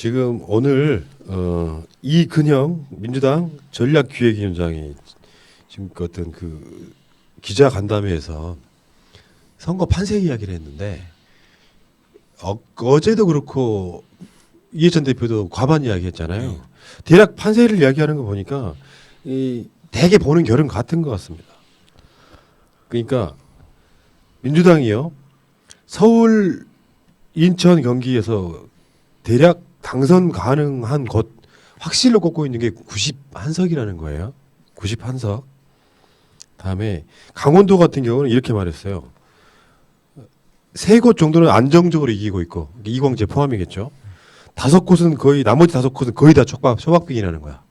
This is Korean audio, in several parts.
지금 오늘 이근형 민주당 전략기획위원장이 지금 그 어떤 그 기자 간담회에서 선거 판세 이야기를 했는데 어제도 그렇고 이해찬 대표도 과반 이야기했잖아요. 대략 판세를 이야기하는 거 보니까 이 대개 보는 결은 같은 것 같습니다. 그러니까 민주당이요 서울, 인천, 경기에서 대략 당선 가능한 곳 확실로 꼽고 있는 게 91석이라는 거예요. 91석. 다음에 강원도 같은 경우는 이렇게 말했어요. 3곳 정도는 안정적으로 이기고 있고 이광재 포함이겠죠. 5곳은 거의 나머지 5곳은 거의 다 초박빙이라는 거야.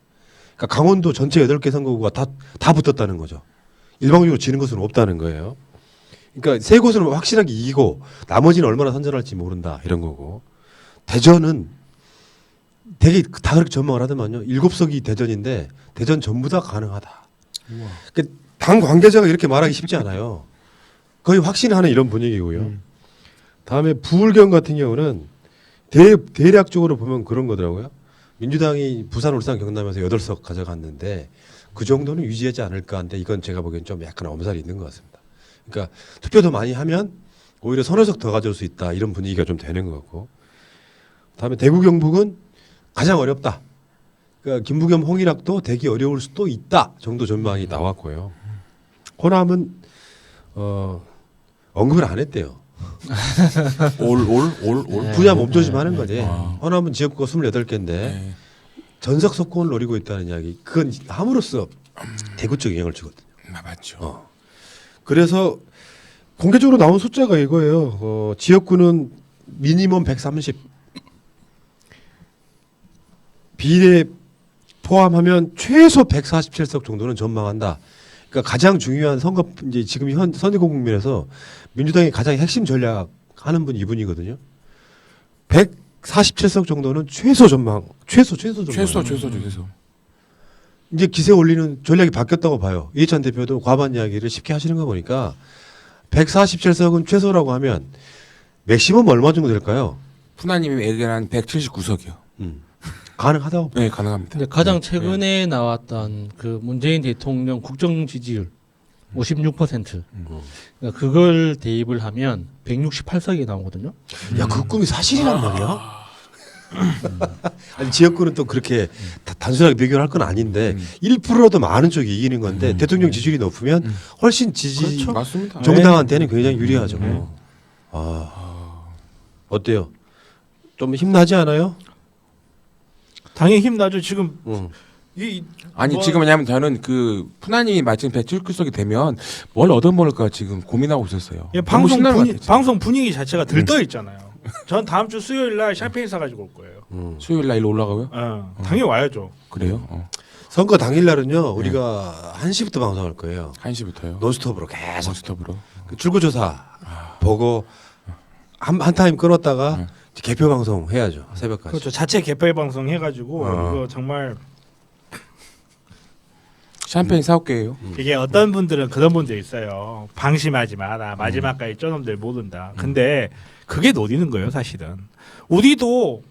그러니까 강원도 전체 8개 선거구가 다 붙었다는 거죠. 일방적으로 지는 것은 없다는 거예요. 그러니까 3곳은 확실하게 이기고 나머지는 얼마나 선전할지 모른다 이런 거고. 대전은 되게 다 그렇게 전망을 하더만요. 7석이 대전인데 대전 전부 다 가능하다. 그러니까 당 관계자가 이렇게 말하기 쉽지 않아요. 거의 확신하는 이런 분위기고요. 다음에 부울경 같은 경우는 대략적으로 보면 그런 거더라고요. 민주당이 부산, 울산, 경남에서 8석 가져갔는데 그 정도는 유지하지 않을까 하는데 이건 제가 보기엔 좀 약간 엄살이 있는 것 같습니다. 그러니까 투표 더 많이 하면 오히려 서너 석 더 가져올 수 있다 이런 분위기가 좀 되는 것 같고. 다음에 대구 경북은 가장 어렵다. 그러니까 김부겸 홍일학도 되기 어려울 수도 있다 정도 전망이 나왔고요. 호남은 언급을 안 했대요. 올 분야 몸조심 하는 거지. 아. 호남은 지역구가 28개인데 전석 석권을 노리고 있다는 이야기. 그건 함으로써 대구 쪽 영향을 주거든요. 맞죠. 그래서 공개적으로 나온 숫자가 이거예요. 지역구는 미니멈 130. 비례 포함하면 최소 147석 정도는 전망한다. 그러니까 가장 중요한 선거 이제 지금 현 선거 국면에서 민주당이 가장 핵심 전략하는 분 이분이거든요. 147석 정도는 최소 전망, 최소 전망. 최소. 이제 기세 올리는 전략이 바뀌었다고 봐요. 이해찬 대표도 과반 이야기를 쉽게 하시는 거 보니까 147석은 최소라고 하면 맥시멈 얼마 정도 될까요? 푸나님이 얘기한 179석이요. 가능하다고. 네, 가능합니다. 근데 가장 최근에 나왔던 그 문재인 대통령 국정 지지율 56%. 그러니까 그걸 대입을 하면 168석이 나오거든요. 야, 그 꿈이 사실이란 말이야? 아니, 지역구는 또 그렇게 단순하게 비교를 할 건 아닌데 1%라도 많은 쪽이 이기는 건데 대통령 지지율이 높으면 훨씬 지지 그렇죠. 맞습니다. 정당한테는 굉장히 유리하죠. 어때요? 좀 힘나지 않아요? 당연히 힘나죠. 지금 아니 뭐- 지금 왜냐하면 저는 그 푸나님이 마침 179석이 되면 뭘 얻어먹을까 지금 고민하고 있었어요. 예, 너무 신나는 것 같아요, 지금. 방송 분위기 자체가 들떠 있잖아요. 전 다음 주 수요일 날 샴페인 사가지고 올 거예요. 수요일 날 일로 올라가고요? 당연히 와야죠. 그래요? 선거 당일날은요 우리가 1시부터 방송할 거예요. 1시부터요. 논스톱으로 계속 스톱으로. 그 출구조사 보고 한 타임 끊었다가 개표 방송 해야죠. 새벽까지. 그렇죠. 자체 개표 방송 해가지고 이거 정말 샴페인 사올게요. 이게 어떤 분들은 그런 분들 있어요. 방심하지 마라. 마지막까지 저놈들 못 온다. 근데 그게 노리는 거예요, 사실은. 우리도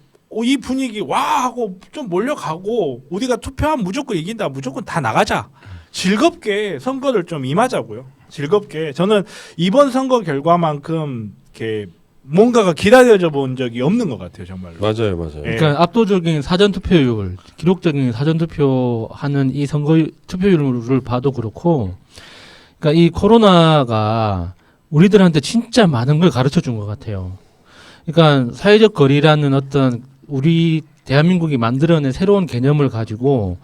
이 분위기 와 하고 좀 몰려가고 우리가 투표하면 무조건 이긴다. 무조건 다 나가자. 즐겁게 선거를 좀 임하자고요. 즐겁게. 저는 이번 선거 결과만큼 이렇게 뭔가가 기다려져 본 적이 없는 것 같아요, 정말로. 맞아요. 예. 그러니까 압도적인 사전 투표율, 기록적인 사전 투표하는 이 선거 투표율을 봐도 그렇고, 그러니까 이 코로나가 우리들한테 진짜 많은 걸 가르쳐 준 것 같아요. 그러니까 사회적 거리라는 어떤 우리 대한민국이 만들어낸 새로운 개념을 가지고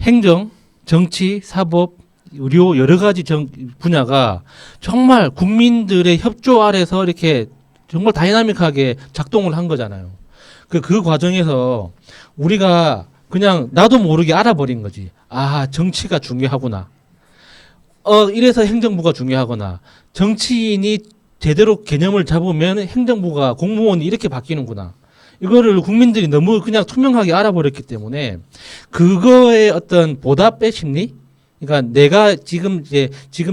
행정, 정치, 사법, 의료 여러 가지 분야가 정말 국민들의 협조 아래서 이렇게 정말 다이나믹하게 작동을 한 거잖아요. 그 과정에서 우리가 그냥 나도 모르게 알아버린 거지. 아, 정치가 중요하구나. 이래서 행정부가 중요하거나 정치인이 제대로 개념을 잡으면 행정부가 공무원이 이렇게 바뀌는구나. 이거를 국민들이 너무 그냥 투명하게 알아버렸기 때문에 그거의 어떤 보답의 심리? 그러니까 내가 지금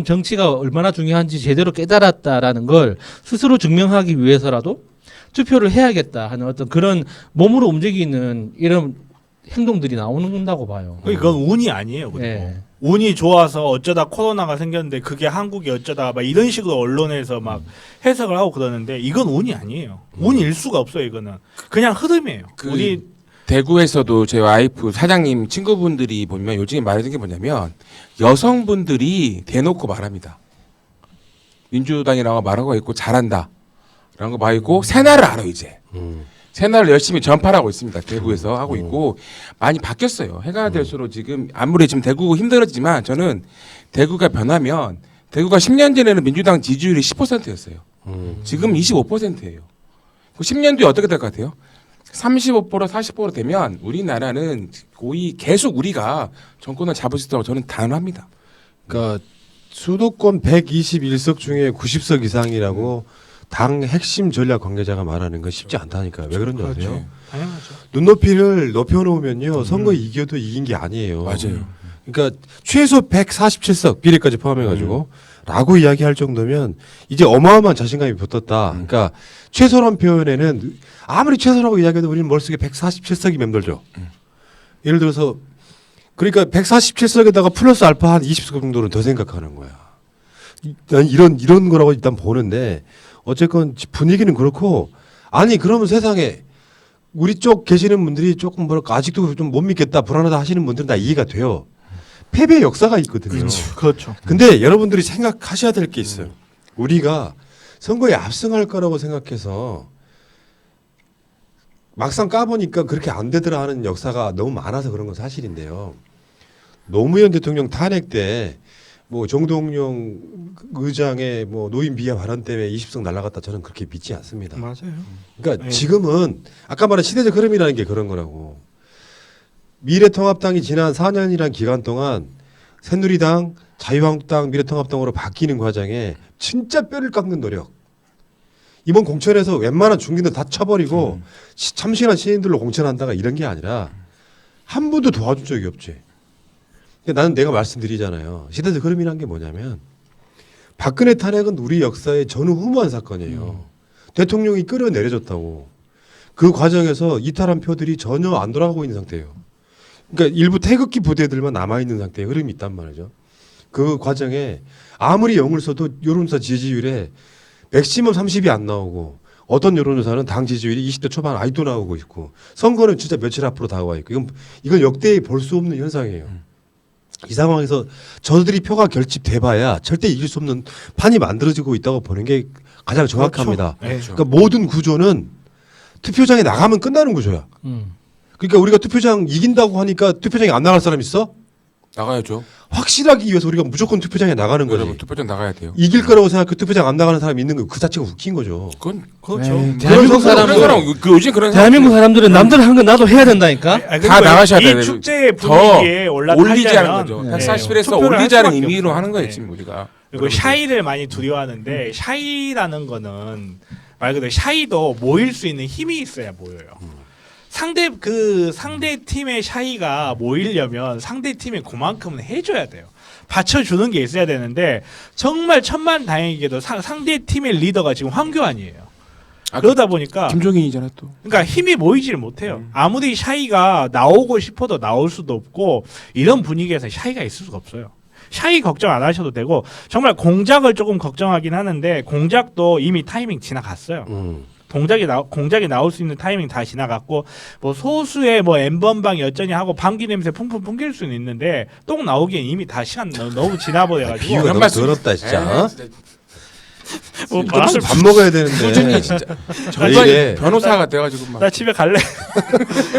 정치가 얼마나 중요한지 제대로 깨달았다라는 걸 스스로 증명하기 위해서라도 투표를 해야겠다 하는 어떤 그런 몸으로 움직이는 이런 행동들이 나오는다고 봐요. 그건 운이 아니에요. 그리고 예. 운이 좋아서 어쩌다 코로나가 생겼는데 그게 한국이 어쩌다 막 이런 식으로 언론에서 막 해석을 하고 그러는데 이건 운이 아니에요. 운일 수가 없어요. 이거는 그냥 흐름이에요. 그 우리 대구에서도 제 와이프 사장님 친구분들이 보면 요즘에 말하는 게 뭐냐면 여성분들이 대놓고 말합니다. 민주당이라고 말하고 있고 잘한다. 라는 거 말고 새날을 알아 이제. 새날을 열심히 전파하고 있습니다. 대구에서 하고 있고 많이 바뀌었어요. 해가 될수록 지금 아무리 지금 대구 힘들었지만 저는 대구가 변하면 대구가 10년 전에는 민주당 지지율이 10%였어요. 지금 25%예요. 10년 뒤에 어떻게 될 것 같아요? 35% 40% 되면 우리나라는 거의 계속 우리가 정권을 잡을 수 있다고 저는 단언합니다. 그러니까 수도권 121석 중에 90석 이상이라고 당 핵심 전략 관계자가 말하는 건 쉽지 않다니까요. 왜 그런지 아세요? 그렇죠. 당연하죠. 눈높이를 높여놓으면요. 선거 이겨도 이긴 게 아니에요. 맞아요. 그러니까 최소 147석 비례까지 포함해가지고 라고 이야기할 정도면 이제 어마어마한 자신감이 붙었다. 그러니까 최소란 표현에는 아무리 최소라고 이야기해도 우리는 머릿속에 147석이 맴돌죠. 예를 들어서 그러니까 147석에다가 플러스 알파 한 20석 정도는 더 생각하는 거야. 난 이런 거라고 일단 보는데 어쨌건 분위기는 그렇고 아니 그러면 세상에 우리 쪽 계시는 분들이 조금 뭐랄까 아직도 좀 못 믿겠다 불안하다 하시는 분들은 다 이해가 돼요. 패배의 역사가 있거든요. 그렇죠. 근데 여러분들이 생각하셔야 될 게 있어요. 우리가 선거에 압승할 거라고 생각해서 막상 까보니까 그렇게 안 되더라 하는 역사가 너무 많아서 그런 건 사실인데요. 노무현 대통령 탄핵 때 뭐 정동영 의장의 뭐 노인 비하 발언 때문에 20석 날라갔다 저는 그렇게 믿지 않습니다. 맞아요. 그러니까 네. 지금은 아까 말한 시대적 흐름이라는 게 그런 거라고. 미래통합당이 지난 4년이란 기간 동안 새누리당, 자유한국당, 미래통합당으로 바뀌는 과정에 진짜 뼈를 깎는 노력. 이번 공천에서 웬만한 중진들 다 쳐버리고 참신한 신인들로 공천한다가 이런 게 아니라 한 번도 도와준 적이 없지. 근데 나는 내가 말씀드리잖아요. 시대적 흐름이란 게 뭐냐면 박근혜 탄핵은 우리 역사의 전후무한 사건이에요. 대통령이 끌어내려졌다고. 그 과정에서 이탈한 표들이 전혀 안 돌아가고 있는 상태예요. 그러니까 일부 태극기 부대들만 남아있는 상태의 흐름이 있단 말이죠. 그 과정에 아무리 영을 써도 여론조사 지지율에 맥시멈 30이 안 나오고 어떤 여론조사는 당 지지율이 20대 초반 아직도 나오고 있고 선거는 진짜 며칠 앞으로 다가와 있고 이건 역대에 볼 수 없는 현상이에요. 이 상황에서 저들이 표가 결집돼봐야 절대 이길 수 없는 판이 만들어지고 있다고 보는 게 가장 정확합니다. 그렇죠. 그러니까 모든 구조는 투표장에 나가면 끝나는 구조야. 음. 그러니까 우리가 투표장 이긴다고 하니까 투표장에 안 나갈 사람 있어? 나가야죠. 확실하기 위해서 우리가 무조건 투표장에 나가는 거지. 여러분 투표장 나가야 돼요. 이길 거라고 생각해 투표장 안 나가는 사람이 있는 거 그 자체가 웃긴 거죠. 그건 그렇죠. 에이, 그런 대한민국 사람, 그런 사람들, 사람 그 요즘 그런 사람 대한민국 사람들은 남들 한 건 나도 해야 된다니까. 다 나가셔야 돼요. 이 축제 더 분위기에 올리자는 올라타려면 거죠. 네. 141에서 투표를 할 올리자는 수밖에 의미로 없어요. 하는 거예요 네. 지금 우리가. 그리고 샤이를 많이 두려워하는데 샤이라는 거는 말 그대로 샤이도 모일 수 있는 힘이 있어야 모여요. 상대 팀의 샤이가 모이려면 상대 팀이 그만큼은 해줘야 돼요. 받쳐주는 게 있어야 되는데 정말 천만다행이게도 상대 팀의 리더가 지금 황교안이에요. 아, 그러다 보니까 김종인이잖아 또. 그러니까 힘이 모이지를 못해요. 아무리 샤이가 나오고 싶어도 나올 수도 없고 이런 분위기에서 샤이가 있을 수가 없어요. 샤이 걱정 안 하셔도 되고 정말 공작을 조금 걱정하긴 하는데 공작도 이미 타이밍 지나갔어요. 공작이 나올 수 있는 타이밍 다 지나갔고 뭐 소수의 뭐 N번방 여전히 하고 방귀 냄새 풍풍 풍길 수는 있는데 똥 나오기엔 이미 다 시간 너무 지나버려가지고 비유가 그런 너무 말씀- 더럽다 진짜. 뭐 좀 말을 밥 먹어야 되는데. 수준이 진짜 이게- 정말 변호사가 돼가지고 막. 나 집에 갈래.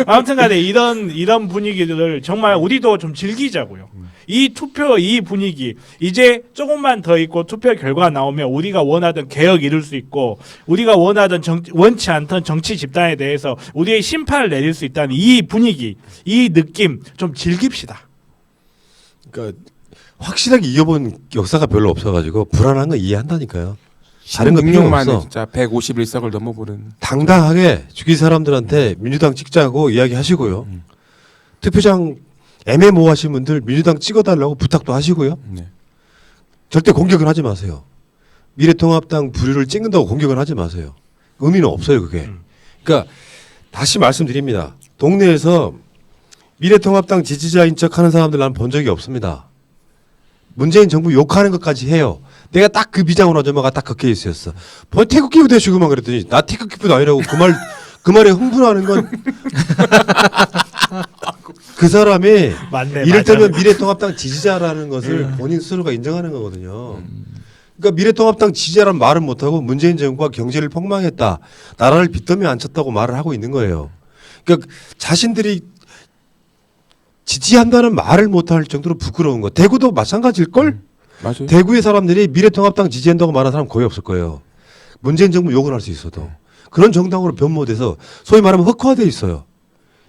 아무튼간에 이런 분위기들을 정말 우리도 좀 즐기자고요. 이 투표 이 분위기 이제 조금만 더 있고 투표 결과 나오면 우리가 원하던 개혁 이룰 수 있고 우리가 원하던 원치 않던 정치 집단에 대해서 우리의 심판을 내릴 수 있다는 이 분위기 이 느낌 좀 즐깁시다. 그러니까 확실하게 이겨본 역사가 별로 없어가지고 불안한 거 이해한다니까요. 다른 거 필요 16만에 없어. 진짜 151석을 넘어보는. 당당하게 주기 사람들한테 민주당 찍자고 이야기하시고요. 투표장 애매모호하신 분들 민주당 찍어달라고 부탁도 하시고요. 네. 절대 공격을 하지 마세요. 미래통합당 부류를 찍는다고 공격을 하지 마세요. 의미는 없어요, 그게. 그러니까 다시 말씀드립니다. 동네에서 미래통합당 지지자인 척 하는 사람들 나는 본 적이 없습니다. 문재인 정부 욕하는 것까지 해요. 내가 딱 그 비장으로 아줌마가 딱 그 케이스였어. 뭐 태극기부 대시고만 그랬더니 나 태극기부도 아니라고 그 말에 흥분하는 건 그 사람이 맞네. 이를테면 맞아. 미래통합당 지지자라는 것을 본인 스스로가 인정하는 거거든요. 그러니까 미래통합당 지지자라는 말은 못하고 문재인 정부가 경제를 폭망했다. 나라를 빚더미 안 쳤다고 말을 하고 있는 거예요. 그러니까 자신들이 지지한다는 말을 못할 정도로 부끄러운 거. 대구도 마찬가지일걸? 맞아요. 대구의 사람들이 미래통합당 지지한다고 말하는 사람 거의 없을 거예요. 문재인 정부 욕을 할 수 있어도. 그런 정당으로 변모돼서 소위 말하면 흑화돼 있어요.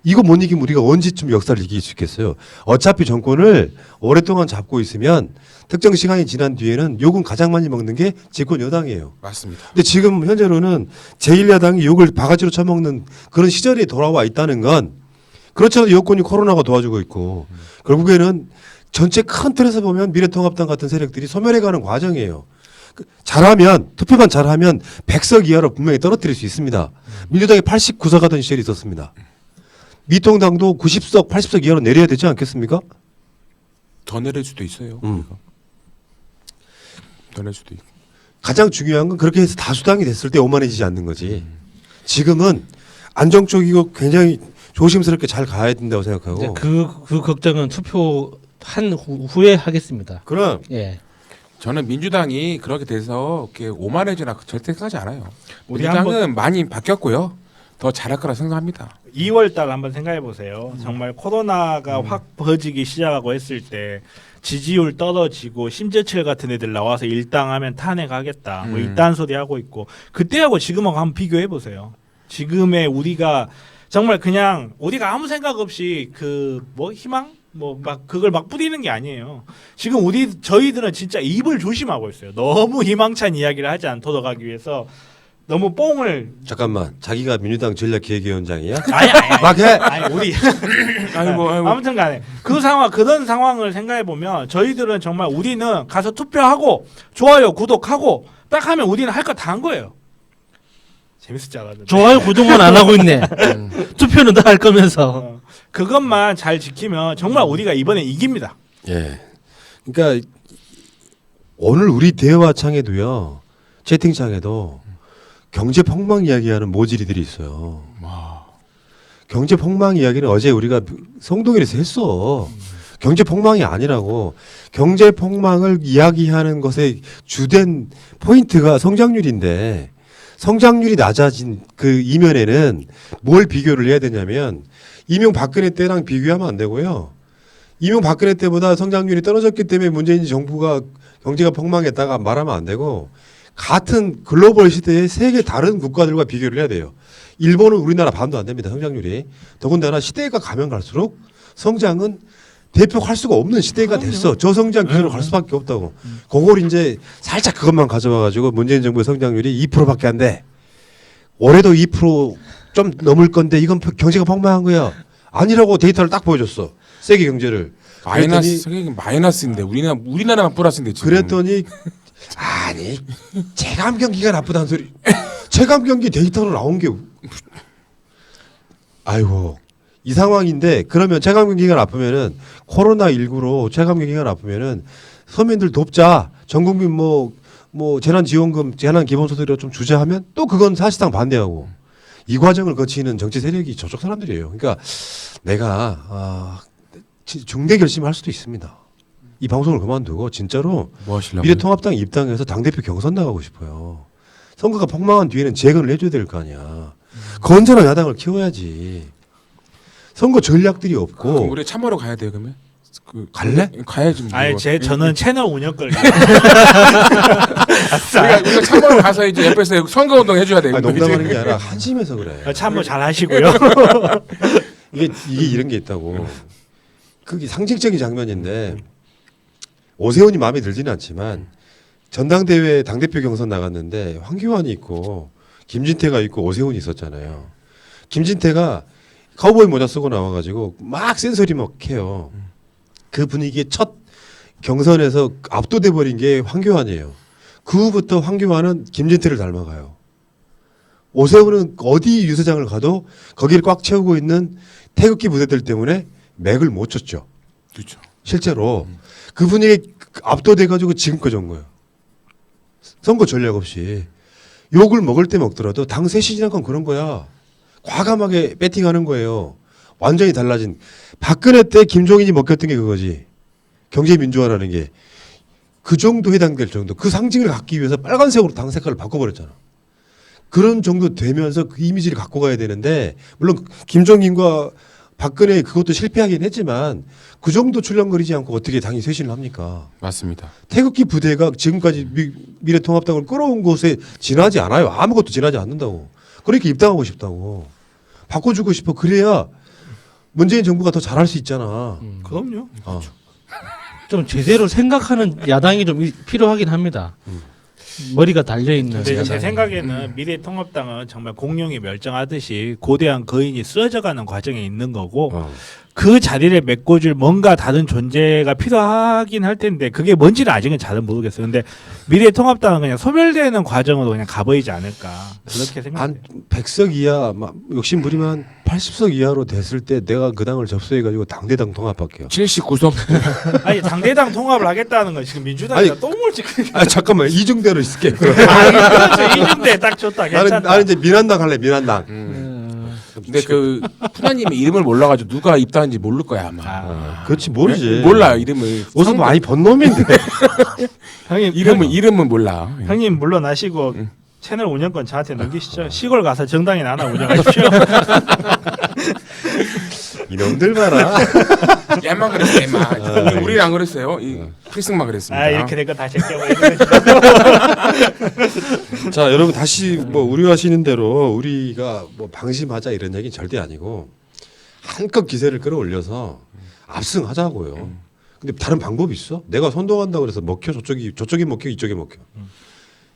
이거 못 이기면 우리가 언제쯤 역사를 이길 수 있겠어요. 어차피 정권을 오랫동안 잡고 있으면 특정 시간이 지난 뒤에는 욕은 가장 많이 먹는 게 집권 여당이에요. 맞습니다. 근데 지금 현재로는 제1야당이 욕을 바가지로 쳐먹는 그런 시절이 돌아와 있다는 건 그렇잖아요. 여권이 코로나가 도와주고 있고 결국에는 전체 큰 틀에서 보면 미래통합당 같은 세력들이 소멸해가는 과정이에요. 잘하면 투표만 잘하면 100석 이하로 분명히 떨어뜨릴 수 있습니다. 민주당이 89석 하던 시절이 있었습니다. 미통당도 90석, 80석 이하로 내려야 되지 않겠습니까? 더 내릴 수도 있어요. 더 낼 수도 있고. 가장 중요한 건 그렇게 해서 다수당이 됐을 때 오만해지지 않는 거지. 지금은 안정적이고 굉장히 조심스럽게 잘 가야 된다고 이제 생각하고. 그 걱정은 투표한 후에 하겠습니다. 그럼 예. 저는 민주당이 그렇게 돼서 이렇게 오만해지나 절대 생각하지 않아요. 우리 민주당은 많이 바뀌었고요. 더 잘할 거라 생각합니다. 2월 달 한번 생각해 보세요. 정말 코로나가 확 퍼지기 시작하고 했을 때 지지율 떨어지고 심재철 같은 애들 나와서 일당하면 탄핵하겠다. 뭐 이딴 소리 하고 있고 그때하고 지금하고 한번 비교해 보세요. 지금의 우리가 정말 그냥 우리가 아무 생각 없이 그 뭐 희망 뭐 막 그걸 막 뿌리는 게 아니에요. 지금 저희들은 진짜 입을 조심하고 있어요. 너무 희망찬 이야기를 하지 않도록 하기 위해서 너무 뽕을 잠깐만 자기가 민주당 전략기획위원장이야? 아니 막 해. 아니 우리 아이고. 아무튼간에 그 상황 그런 상황을 생각해 보면 저희들은 정말 우리는 가서 투표하고 좋아요 구독하고 딱 하면 우리는 할 거 다 한 거예요. 재밌었지 않았는데. 좋아요 구독만 안 하고 있네. 투표는 다 할 거면서. 그것만 잘 지키면 정말 우리가 이번에 이깁니다. 예. 그러니까 오늘 우리 대화창에도요. 채팅창에도 경제 폭망 이야기하는 모질이들이 있어요. 경제 폭망 이야기는 어제 우리가 성동일에서 했어. 경제 폭망이 아니라고. 경제 폭망을 이야기하는 것의 주된 포인트가 성장률인데 성장률이 낮아진 그 이면에는 뭘 비교를 해야 되냐면 이명박근혜 때랑 비교하면 안 되고요. 이명박근혜 때보다 성장률이 떨어졌기 때문에 문재인 정부가 경제가 폭망했다가 말하면 안 되고 같은 글로벌 시대의 세계 다른 국가들과 비교를 해야 돼요. 일본은 우리나라 반도 안 됩니다. 성장률이. 더군다나 시대가 가면 갈수록 성장은 대표할 수가 없는 시대가 됐어. 저성장 기준으로 갈 수밖에 없다고. 그걸 이제 살짝 그것만 가져와가지고 문재인 정부의 성장률이 2%밖에 안 돼. 올해도 2%좀 넘을 건데 이건 경제가 폭망한 거야. 아니라고 데이터를 딱 보여줬어. 세계 경제를. 마이너스 성격이 마이너스인데 우리나라만 플러스인데 지금. 그랬더니 아니 체감 경기가 나쁘다는 소리. 체감 경기 데이터로 나온 게 아이고 이 상황인데 그러면 체감 경기가 나쁘면은 코로나 19로 체감 경기가 나쁘면은 서민들 돕자 전국민 뭐 재난지원금 재난기본소득이라 좀 주자 하면 또 그건 사실상 반대하고 이 과정을 거치는 정치 세력이 저쪽 사람들이에요. 그러니까 내가 중대 결심을 할 수도 있습니다. 이 방송을 그만두고 진짜로 뭐 하시려고요? 미래통합당 입당해서 당대표 경선 나가고 싶어요. 선거가 폭망한 뒤에는 재건을 해줘야 될 거 아니야. 건전한 야당을 키워야지. 선거 전략들이 그럼 없고. 우리 참모로 가야 돼요 그러면? 갈래? 가야지. 뭐. 아니 저는 채널 운영권을 우리가 참모로 가서 이제 옆에서 선거운동 해줘야 돼요. 아니, 농담하는 게 아니라 한심해서 그래. 참모 잘 하시고요. 이게 이런 게 있다고. 그게 상징적인 장면인데 오세훈이 마음에 들지는 않지만 전당대회 당대표 경선 나갔는데 황교안이 있고 김진태가 있고 오세훈이 있었잖아요. 김진태가 카우보이 모자 쓰고 나와가지고 막 센소리 막 해요. 그 분위기에 첫 경선에서 압도돼 버린 게 황교안이에요. 그 후부터 황교안은 김진태를 닮아가요. 오세훈은 어디 유세장을 가도 거기를 꽉 채우고 있는 태극기 부대들 때문에 맥을 못 쳤죠. 그렇죠. 실제로 그 분위기에 압도돼가지고 지금까지 온 거예요. 선거 전략 없이 욕을 먹을 때 먹더라도 당 쇄신이란 그런 거야. 과감하게 배팅하는 거예요. 완전히 달라진. 박근혜 때 김종인이 먹혔던 게 그거지. 경제민주화라는 게 그 정도 해당될 정도. 그 상징을 갖기 위해서 빨간색으로 당 색깔을 바꿔버렸잖아. 그런 정도 되면서 그 이미지를 갖고 가야 되는데 물론 김종인과 박근혜 그것도 실패하긴 했지만 그 정도 출렁거리지 않고 어떻게 당이 쇄신을 합니까? 맞습니다. 태극기 부대가 지금까지 미래통합당을 끌어온 곳에 지나지 않아요. 아무것도 지나지 않는다고. 그러니까 입당하고 싶다고. 바꿔주고 싶어. 그래야 문재인 정부가 더 잘할 수 있잖아. 그럼요. 어. 좀 제대로 생각하는 야당이 좀 필요하긴 합니다. 머리가 달려 있는. 근데 제 생각에는 미래통합당은 정말 공룡이 멸종하듯이 고대한 거인이 쓰러져가는 과정에 있는 거고 그 자리를 메꿔줄 뭔가 다른 존재가 필요하긴 할 텐데 그게 뭔지는 아직은 잘은 모르겠어요. 근데 미래통합당은 그냥 소멸되는 과정으로 그냥 가버리지 않을까 그렇게 생각해요. 한 100석 이하, 막 욕심 부리면 80석 이하로 됐을 때 내가 그 당을 접수해가지고 당대당 통합할게요. 79석. 아니 당대당 통합을 하겠다는 건 지금 민주당이 아니, 똥을 찍고 아 잠깐만 이중대로 있을게. 그렇죠. 이준대 딱 좋다. 괜찮다. 나는 이제 민한당 할래 민한당. 근데 그 푸나님의 이름을 몰라가지고 누가 입당한지 모를 거야 아마. 그렇지 모르지. 네? 몰라 이름을. 어서 많이 번 놈인데. 형님 이름은 몰라. 형님 물러나시고 채널 운영권 저한테 넘기시죠. 시골 가서 정당이나 하나 운영하십시오. 이놈들 봐라. 얘만 그랬어 얘만. 우리는 안 그랬어요. 이 필승만 그랬습니다. 아 이렇게 된 거 다 제껴버리는 자 여러분 다시 뭐 우려하시는 대로 우리가 뭐 방심하자 이런 얘기는 절대 아니고 한껏 기세를 끌어올려서 압승하자고요. 근데 다른 방법이 있어? 내가 선동한다고 그래서 먹혀 저쪽이 먹혀 이쪽이 먹혀.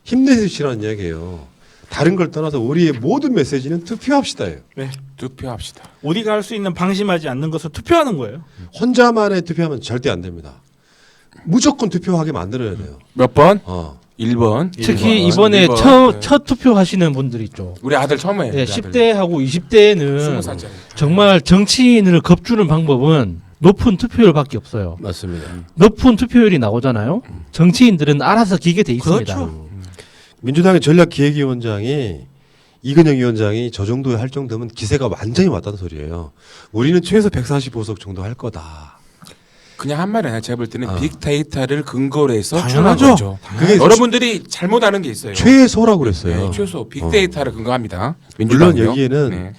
힘내시라는 이야기예요. 다른 걸 떠나서 우리의 모든 메시지는 투표합시다예요. 네. 투표합시다. 우리가 할 수 있는 방심하지 않는 것을 투표하는 거예요. 혼자만의 투표하면 절대 안 됩니다. 무조건 투표하게 만들어야 돼요. 몇 번? 특히 1번. 1번. 이번에 1번. 첫 투표하시는 분들 있죠. 우리 아들 처음에. 네, 10대하고 20대는 20살짜리. 정말 정치인을 겁주는 방법은 높은 투표율밖에 없어요. 맞습니다. 높은 투표율이 나오잖아요. 정치인들은 알아서 기게 돼 있습니다. 그렇죠. 민주당의 전략기획위원장이 이근영 위원장이 저 정도 할 정도면 기세가 완전히 왔다는 소리예요. 우리는 최소 145석 정도 할 거다. 그냥 한 말이 아니라 제가 볼 때는 아. 빅데이터를 근거로 해서 당연하죠. 추론한 거죠. 그게 여러분들이 잘못 아는 게 있어요. 최소라고 그랬어요. 네, 최소 빅데이터를 근거합니다. 물론 민주당은요. 여기에는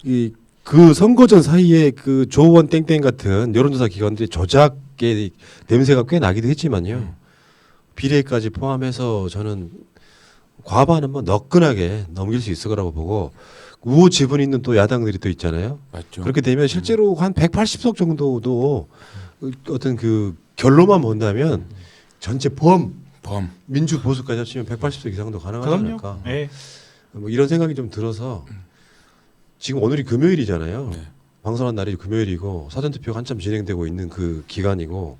네. 그 선거 전 사이에 그 조원 땡땡 같은 여론조사 기관들이 조작의 냄새가 꽤 나기도 했지만요. 비례까지 포함해서 저는 과반은 뭐 너끈하게 넘길 수 있을 거라고 보고 우호 지분 있는 또 야당들이 또 있잖아요. 맞죠. 그렇게 되면 실제로 한 180석 정도도 어떤 그 결로만 본다면 전체 범 민주 보수까지 합치면 180석 이상도 가능하지 그럼요. 않을까. 네. 뭐 이런 생각이 좀 들어서 지금 오늘이 금요일이잖아요. 네. 방송한 날이 금요일이고 사전투표가 한참 진행되고 있는 그 기간이고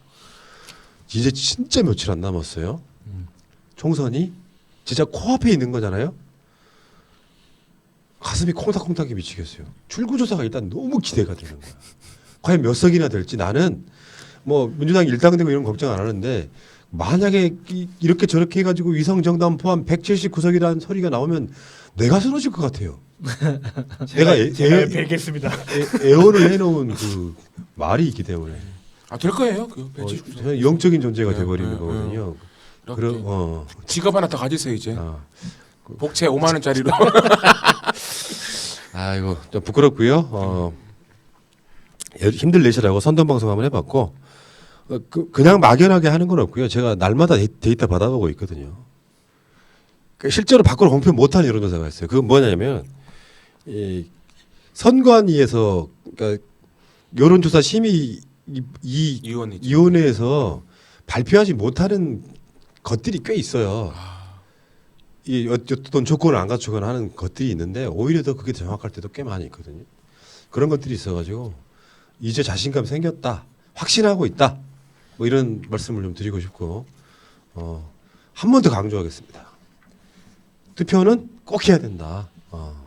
이제 진짜 며칠 안 남았어요. 총선이 진짜 코앞에 있는 거잖아요. 가슴이 콩닥콩닥이 미치겠어요. 출구조사가 일단 너무 기대가 되는 거야. 과연 몇 석이나 될지 나는 뭐 민주당이 일당되고 이런 거 걱정 안 하는데 만약에 이렇게 저렇게 해가지고 위성정당 포함 179석이라는 소리가 나오면 내가 쓰러질 것 같아요. 제가 뵙겠습니다. 애원을 해놓은 그 말이 있기 때문에 될 거예요. 그 배치 저는 영적인 존재가 네, 돼버리는 네, 거거든요. 이렇게. 그럼 직업 하나 더 가지세요 이제. 복채 5만 원짜리로. 아이고 좀 부끄럽고요. 힘들 내시라고 선동 방송 한번 해봤고 그냥 막연하게 하는 건 없고요. 제가 날마다 데이터 받아보고 있거든요. 실제로 밖으로 공표 못하는 여론조사가 있어요. 그건 뭐냐면 이 선관위에서 그러니까 여론조사 심의 위원회에서 발표하지 못하는 것들이 꽤 있어요. 이 어떤 조건을 안 갖추거나 하는 것들이 있는데 오히려 더 그게 정확할 때도 꽤 많이 있거든요. 그런 것들이 있어가지고 이제 자신감 생겼다, 확신하고 있다, 뭐 이런 말씀을 좀 드리고 싶고 한 번 더 강조하겠습니다. 투표는 꼭 해야 된다. 어.